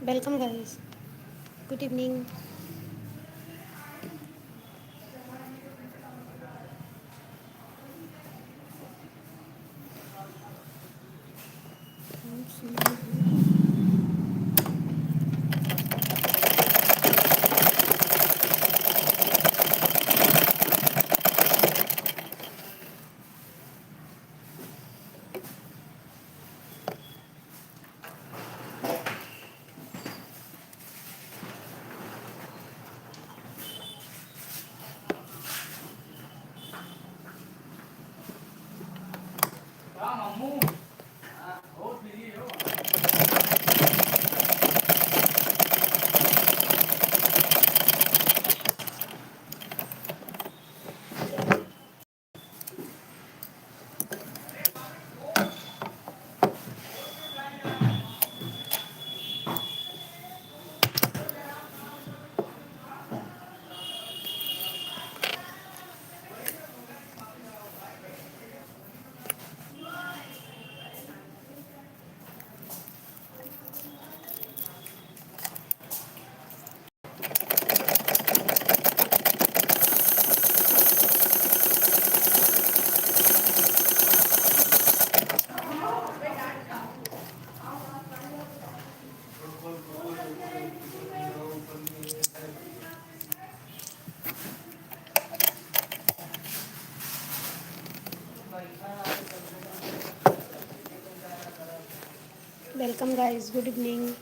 Welcome guys. Good evening. Welcome guys. Good evening.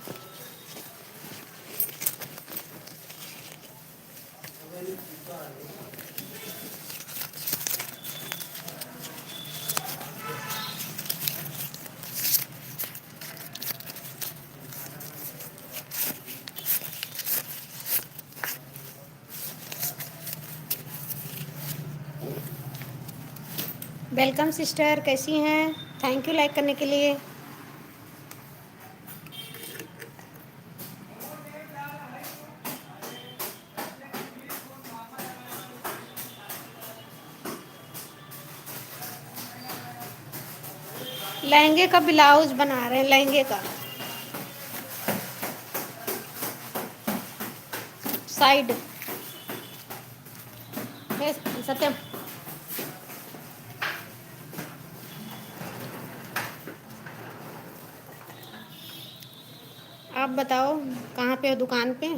Welcome sister, कैसी हैं? Thank you like करने के लिए। लहंगे का ब्लाउज बना रहे हैं, लहंगे का साइड है। सत्यम, आप बताओ कहाँ पे हो? दुकान पे?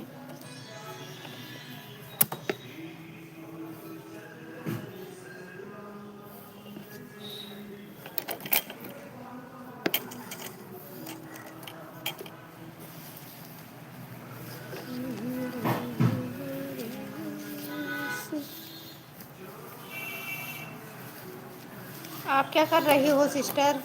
आप क्या कर रही हो सिस्टर?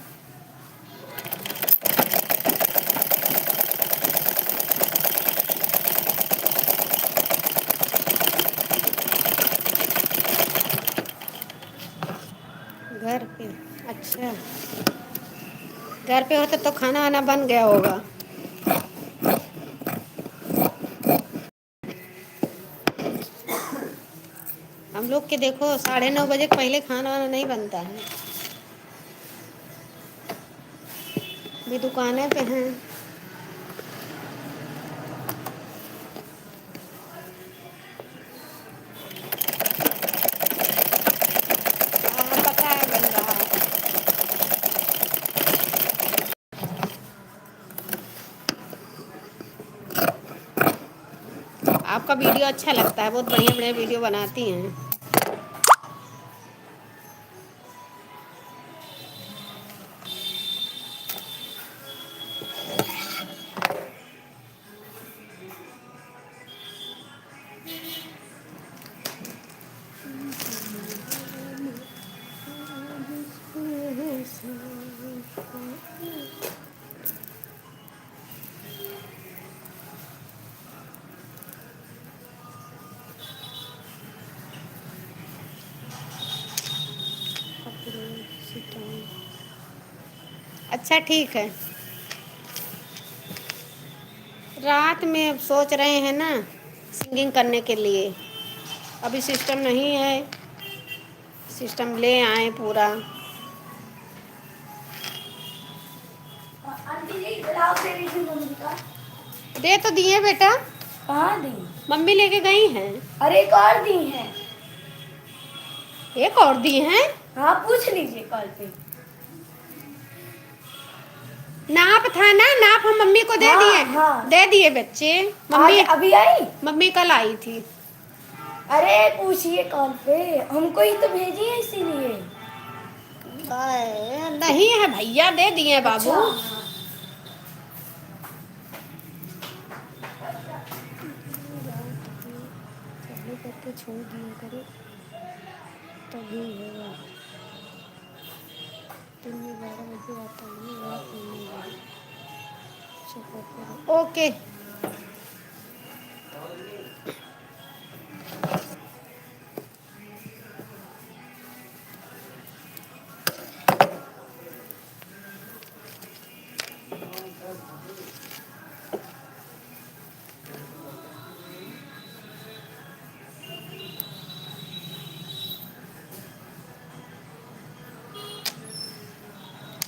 घर पे। अच्छा, घर पे होते तो खाना वाना बन गया होगा। हम लोग के देखो 9:30 बजे के पहले खाना वाना नहीं बनता है। भी दुकानें पे हैं। हाँ, पता है बन रहा है। आपका वीडियो अच्छा लगता है, बहुत बढ़िया बढ़िया वीडियो बनाती हैं। अच्छा ठीक है। रात में अब सोच रहे हैं ना सिंगिंग करने के लिए। अभी सिस्टम नहीं है, सिस्टम ले आए पूरा। आंटी जी गुलाब दे रही थी मम्मी का। दे तो दिए बेटा, कहाँ दी? मम्मी लेके गई हैं। अरे एक और दी है। एक और दी हैं। हाँ पूछ लीजिए कॉल पे। नाप था ना, नाप हम मम्मी को दे दिए। हाँ हाँ दे दिए बच्चे। आज मम्मी अभी आई। मम्मी कल आई थी। अरे पूछिए कॉल पे, हमको ही तो भेजी है इसीलिए। नहीं है भैया, दे दिए बाबू। अच्छा चालू करके छोड़ दिया करो तभी होगा। दिन में 12 बजे आता है, रात में 9 बजे। ओके।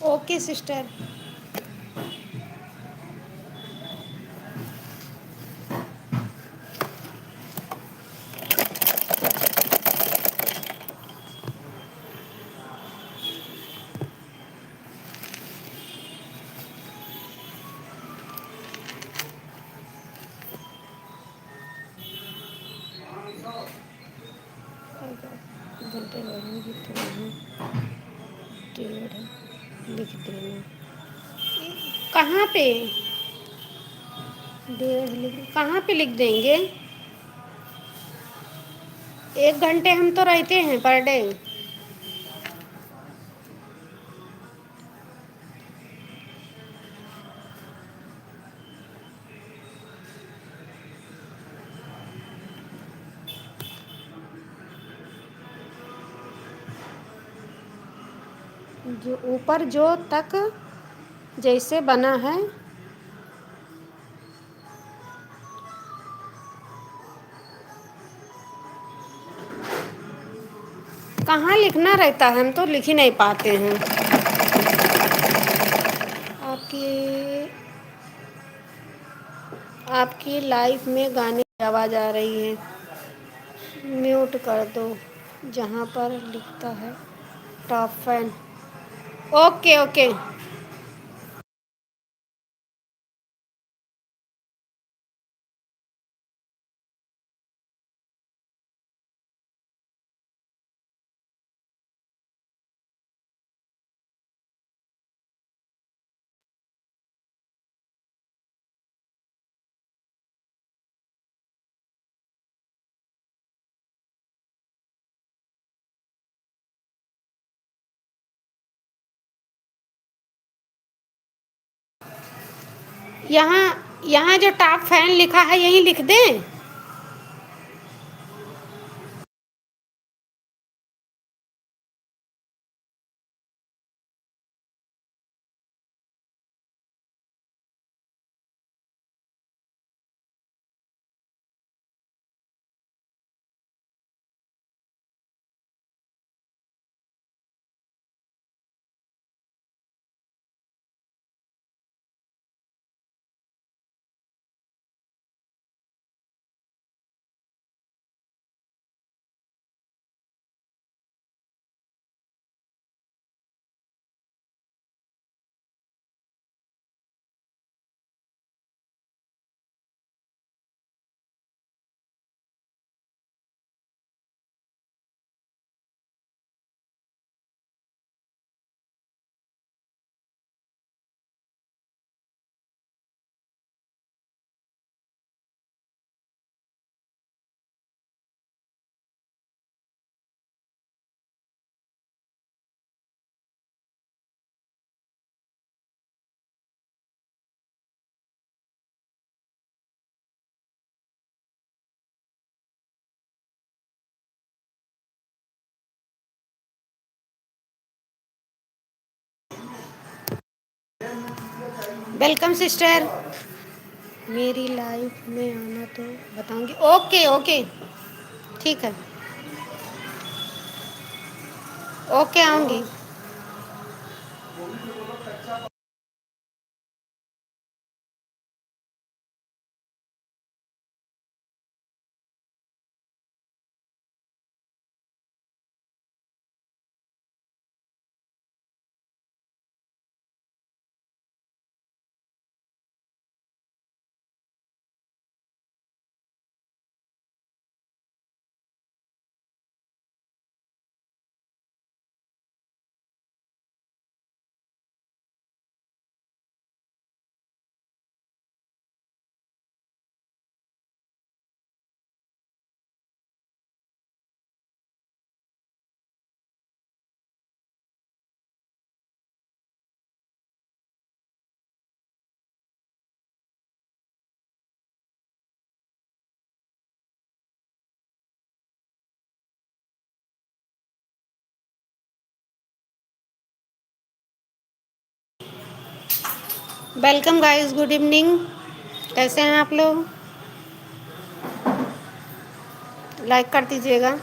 Okay sister. घंटे लगेंगे तो यहाँ 1:30 लिख देना। कहाँ पे 1:30 कहाँ पे लिख देंगे? 1 घंटे हम तो रहते हैं पर डे। जो ऊपर जो तक जैसे बना है कहाँ लिखना रहता है, हम तो लिख ही नहीं पाते हैं। आपकी आपकी लाइफ में गाने की आवाज़ आ रही है, म्यूट कर दो। जहाँ पर लिखता है टॉप फैन। Okay okay. यहाँ यहाँ जो टॉप फैन लिखा है यही लिख दें। Welcome sister. मेरी लाइफ में आना तो बताऊंगी। ओके ओके, ठीक है। ओके, आऊंगी। Welcome guys, good evening. कैसे हैं आप लोग? लाइक कर दीजिएगा।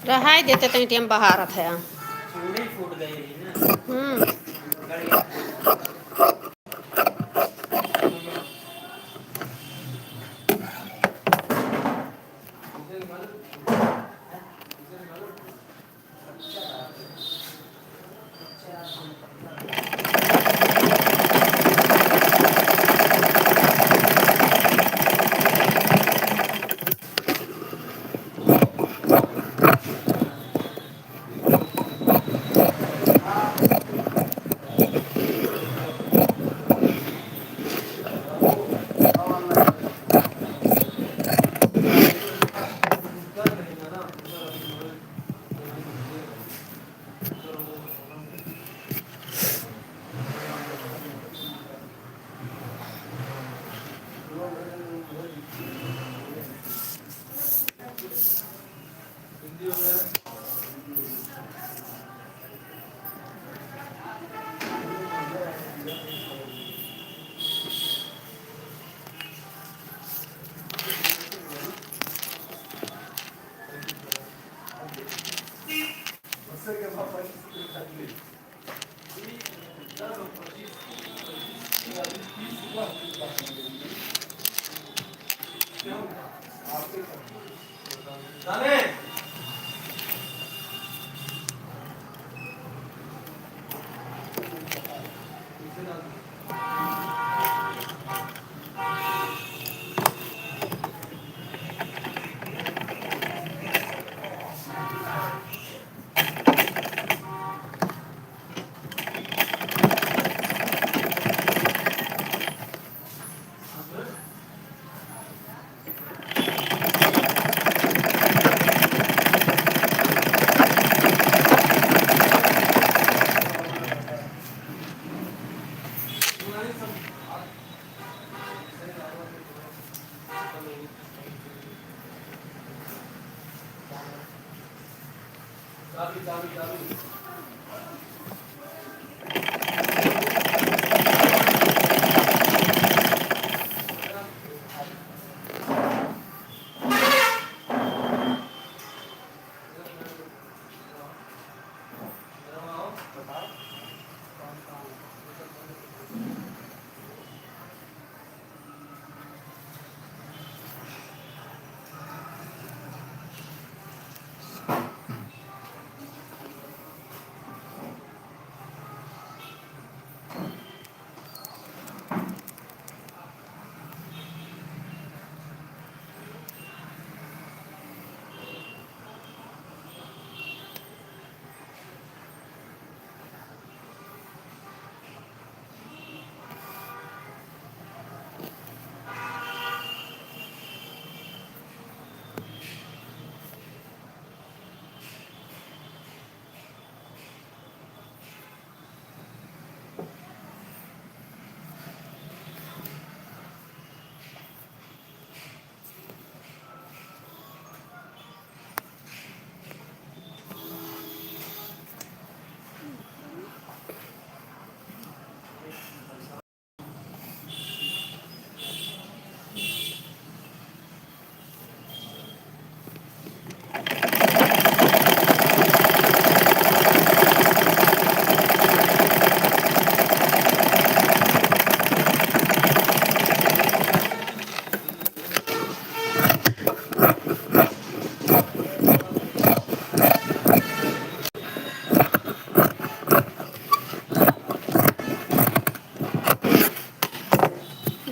रहा देते तनी टाइम बहारत है। चूड़ी फूट गई रही ना। Hmm.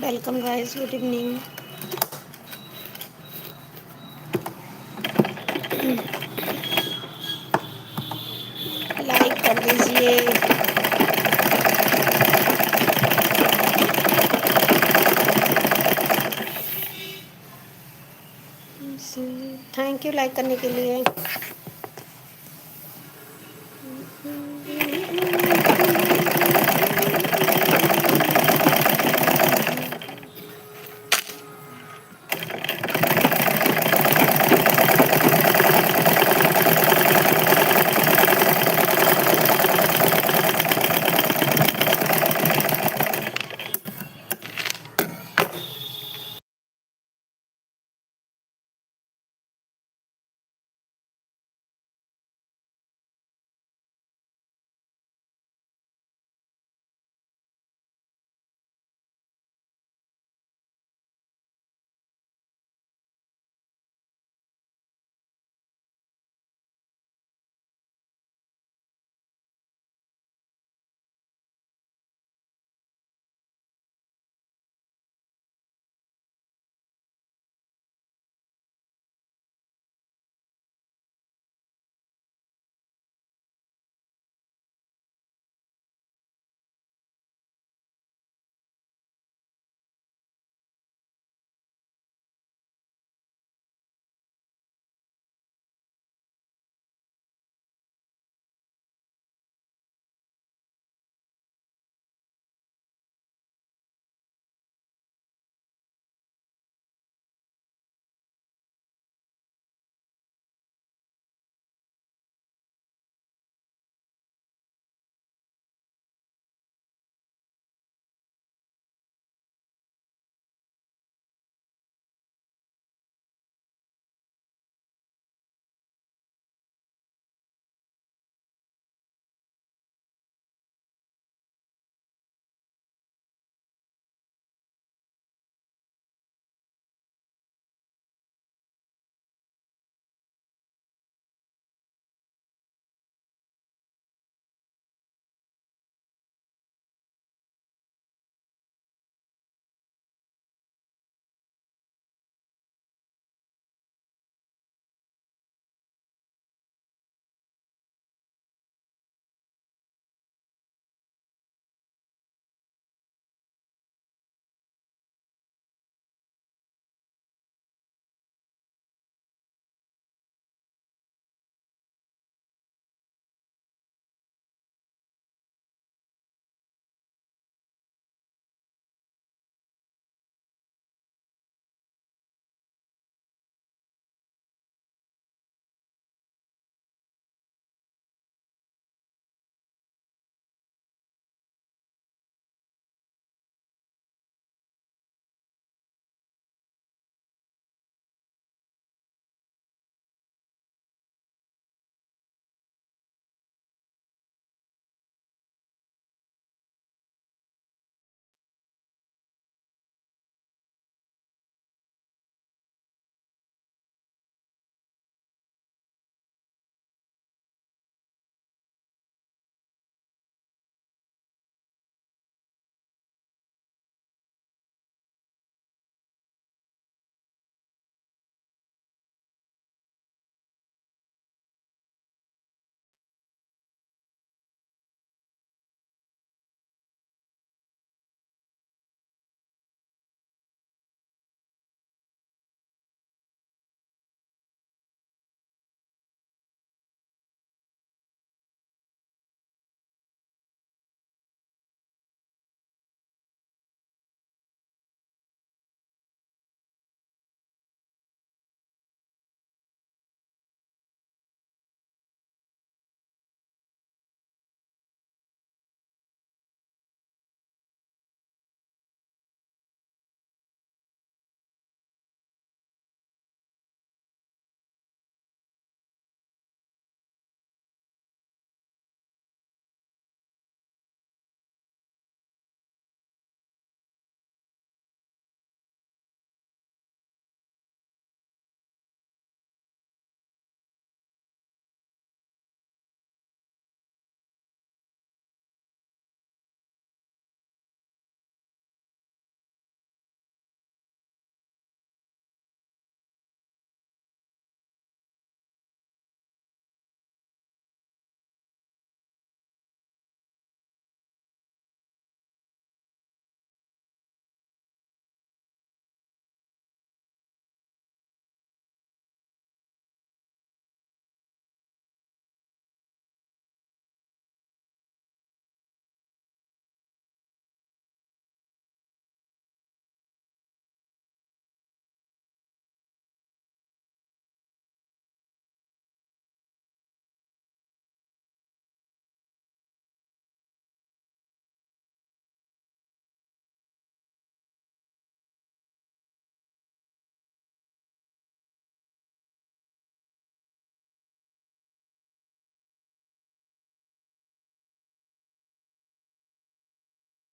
Welcome guys, good evening. Like कर दीजिए। थैंक यू लाइक करने के लिए।